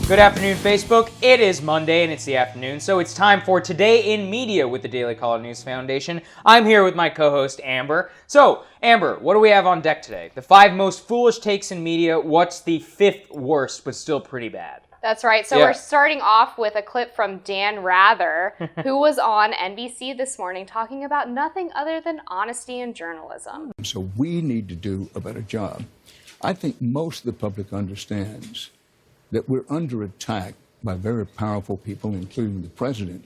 Good afternoon, Facebook. It is Monday and it's the afternoon, so it's time for Today in Media with the Daily Caller News Foundation. I'm here with my co-host, Amber. So, Amber, what do we have on deck today? The 5 most foolish takes in media. What's the 5th worst, but still pretty bad? That's right. So we're starting off with a clip from Dan Rather, who was on NBC this morning talking about nothing other than honesty in journalism. So we need to do a better job. I think most of the public understands that we're under attack by very powerful people, including the president,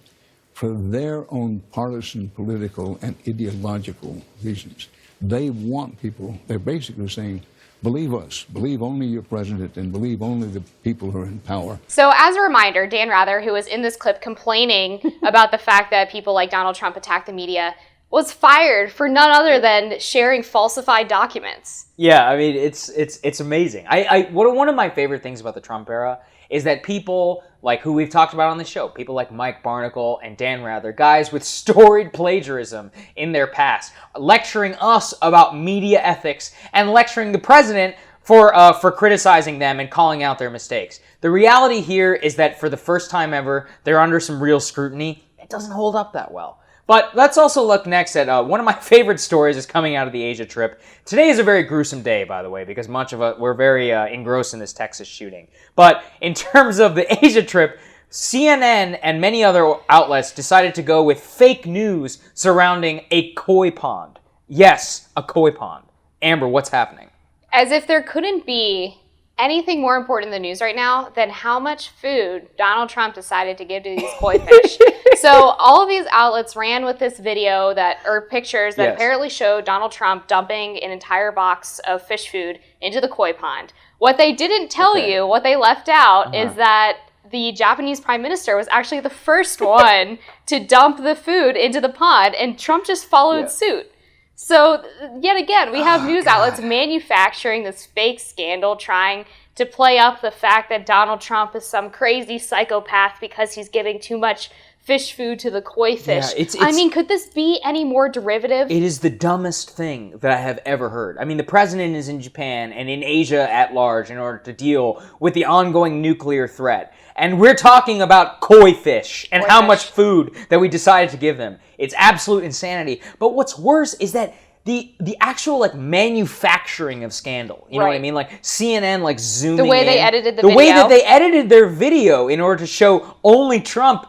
for their own partisan, political, and ideological reasons. They want people, they're basically saying, believe us, believe only your president, and believe only the people who are in power. So as a reminder, Dan Rather, who was in this clip complaining about the fact that people like Donald Trump attack the media, was fired for none other than sharing falsified documents. Yeah, I mean, it's amazing. One of my favorite things about the Trump era is that people like who we've talked about on the show, people like Mike Barnacle and Dan Rather, guys with storied plagiarism in their past, lecturing us about media ethics and lecturing the president for criticizing them and calling out their mistakes. The reality here is that for the first time ever, they're under some real scrutiny. It doesn't hold up that well. But let's also look next at one of my favorite stories is coming out of the Asia trip. Today is a very gruesome day, by the way, because much of us we're very engrossed in this Texas shooting. But in terms of the Asia trip, CNN and many other outlets decided to go with fake news surrounding a koi pond. Yes, a koi pond. Amber, what's happening? As if there couldn't be anything more important in the news right now than how much food Donald Trump decided to give to these koi fish. So all of these outlets ran with this video or pictures that apparently showed Donald Trump dumping an entire box of fish food into the koi pond. What they didn't tell you, what they left out, is that the Japanese prime minister was actually the first one to dump the food into the pond, and Trump just followed suit. So, yet again, we have news outlets manufacturing this fake scandal, trying to play up the fact that Donald Trump is some crazy psychopath because he's giving too much fish food to the koi fish. Yeah, I mean, could this be any more derivative? It is the dumbest thing that I have ever heard. I mean, the president is in Japan and in Asia at large in order to deal with the ongoing nuclear threat. And we're talking about koi fish and how much food that we decided to give them. It's absolute insanity. But what's worse is that the actual manufacturing of scandal. You know what I mean? Like CNN zooming in. The way they edited the video. The way that they edited their video in order to show only Trump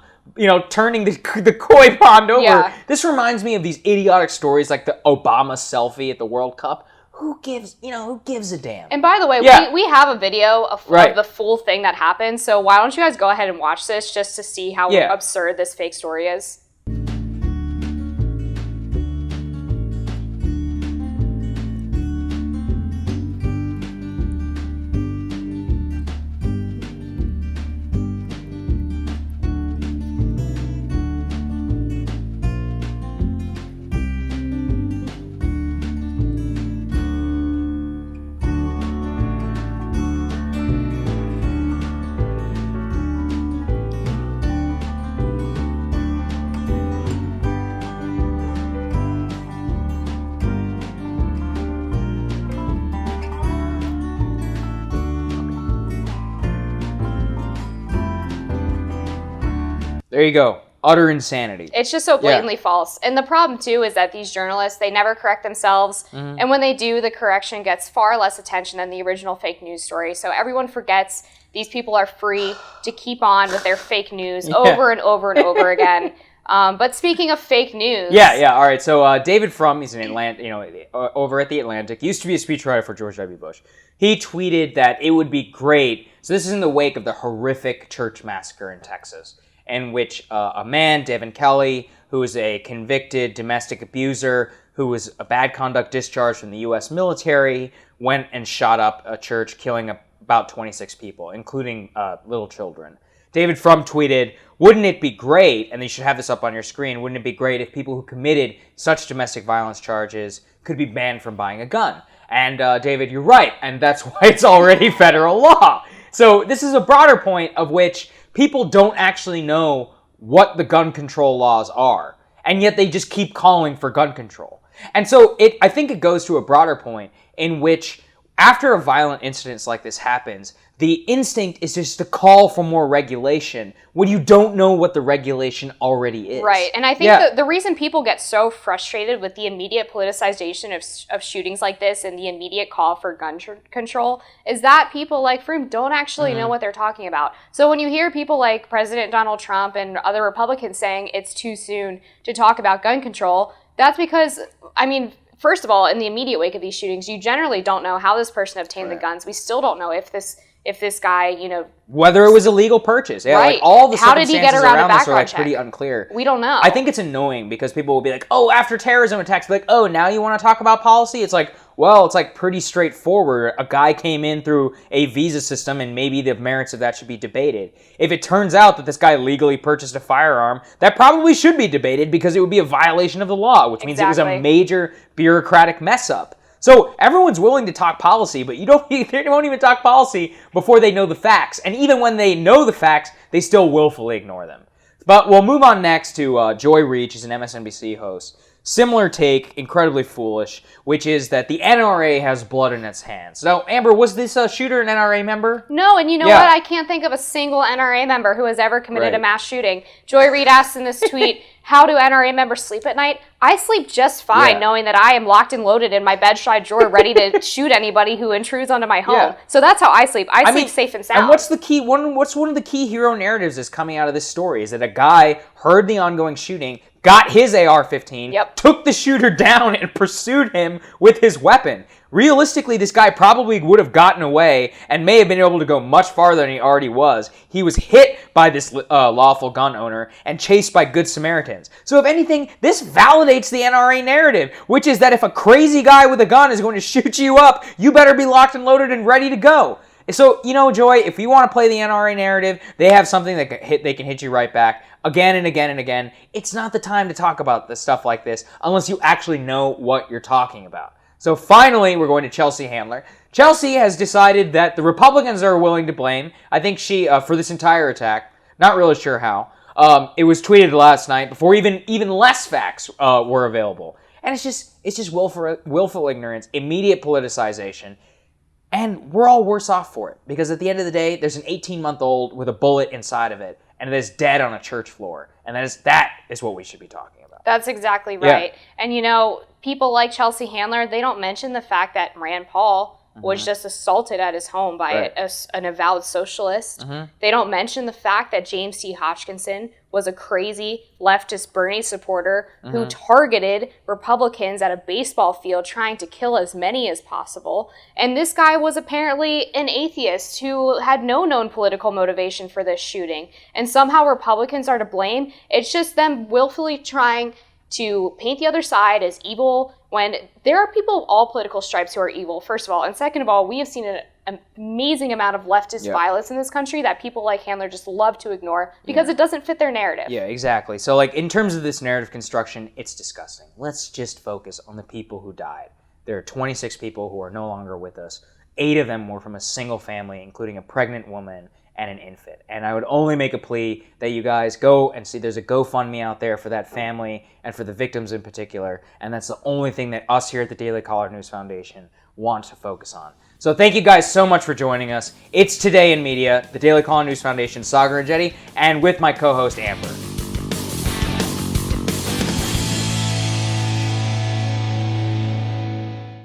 turning the koi pond over. Yeah. This reminds me of these idiotic stories like the Obama selfie at the World Cup. Who gives a damn? And by the way, we have a video of the full thing that happened. So why don't you guys go ahead and watch this just to see how absurd this fake story is? There you go. Utter insanity. It's just so blatantly false. And the problem, too, is that these journalists, they never correct themselves. And when they do, the correction gets far less attention than the original fake news story. So everyone forgets these people are free to keep on with their fake news over and over and over again. But speaking of fake news... Yeah, all right. So David Frum, he's an over at The Atlantic, used to be a speechwriter for George W. Bush. He tweeted that it would be great... So this is in the wake of the horrific church massacre in Texas, in which a man, Devin Kelly, who is a convicted domestic abuser, who was a bad conduct discharge from the U.S. military, went and shot up a church, killing about 26 people, including little children. David Frum tweeted, "Wouldn't it be great," and you should have this up on your screen, "wouldn't it be great if people who committed such domestic violence charges could be banned from buying a gun?" And David, you're right, and that's why it's already federal law. So this is a broader point of which people don't actually know what the gun control laws are, and yet they just keep calling for gun control. And so I think it goes to a broader point in which after a violent incident like this happens, the instinct is just to call for more regulation when you don't know what the regulation already is. Right. And I think the reason people get so frustrated with the immediate politicization of shootings like this and the immediate call for gun control is that people like Frum don't actually know what they're talking about. So when you hear people like President Donald Trump and other Republicans saying it's too soon to talk about gun control, that's because, I mean, first of all, in the immediate wake of these shootings, you generally don't know how this person obtained the guns. We still don't know if this guy, you know, whether it was a legal purchase. Yeah, right. like all the How did he get circumstances around a around this are background like check? pretty unclear. We don't know. I think it's annoying because people will be like, oh, after terrorism attacks, like, oh, now you want to talk about policy? It's like, well, it's like pretty straightforward. A guy came in through a visa system and maybe the merits of that should be debated. If it turns out that this guy legally purchased a firearm, that probably should be debated because it would be a violation of the law, which means it was a major bureaucratic mess up. So everyone's willing to talk policy, but they won't even talk policy before they know the facts. And even when they know the facts, they still willfully ignore them. But we'll move on next to Joy Reid. She's an MSNBC host. Similar take, incredibly foolish, which is that the NRA has blood in its hands. So, Amber, was this shooter an NRA member? No, and you know what? I can't think of a single NRA member who has ever committed a mass shooting. Joy Reid asked in this tweet, how do NRA members sleep at night? I sleep just fine knowing that I am locked and loaded in my bedside drawer ready to shoot anybody who intrudes onto my home. Yeah. So that's how I sleep. I sleep safe and sound. And what's the key? What's one of the key hero narratives that's coming out of this story is that a guy heard the ongoing shooting, got his AR-15, took the shooter down, and pursued him with his weapon. Realistically, this guy probably would have gotten away and may have been able to go much farther than he already was. He was hit by this lawful gun owner and chased by good Samaritans. So if anything, this validates the NRA narrative, which is that if a crazy guy with a gun is going to shoot you up, you better be locked and loaded and ready to go. So, you know, Joy, if you want to play the NRA narrative, they have something that they can hit you right back again and again and again. It's not the time to talk about this stuff like this unless you actually know what you're talking about. So finally, we're going to Chelsea Handler. Chelsea has decided that the Republicans are willing to blame. I think she, for this entire attack, not really sure how. It was tweeted last night before even less facts were available. And it's just willful ignorance, immediate politicization. And we're all worse off for it because at the end of the day, there's an 18-month-old with a bullet inside of it, and it is dead on a church floor. And that is what we should be talking about. That's exactly right. Yeah. And you know, people like Chelsea Handler, they don't mention the fact that Rand Paul was just assaulted at his home by an avowed socialist. They don't mention the fact that James T. Hodgkinson was a crazy leftist Bernie supporter who targeted Republicans at a baseball field trying to kill as many as possible. And this guy was apparently an atheist who had no known political motivation for this shooting. And somehow Republicans are to blame. It's just them willfully trying to paint the other side as evil when there are people of all political stripes who are evil, first of all. And second of all, we have seen an amazing amount of leftist violence in this country that people like Handler just love to ignore because it doesn't fit their narrative. Yeah, exactly. So like in terms of this narrative construction, it's disgusting. Let's just focus on the people who died. There are 26 people who are no longer with us. 8 of them were from a single family, including a pregnant woman and an infant. And I would only make a plea that you guys go and see there's a GoFundMe out there for that family and for the victims in particular. And that's the only thing that us here at the Daily Caller News Foundation want to focus on. So thank you guys so much for joining us. It's Today in Media, the Daily Caller News Foundation, Sagar and Jetty, and with my co-host Amber.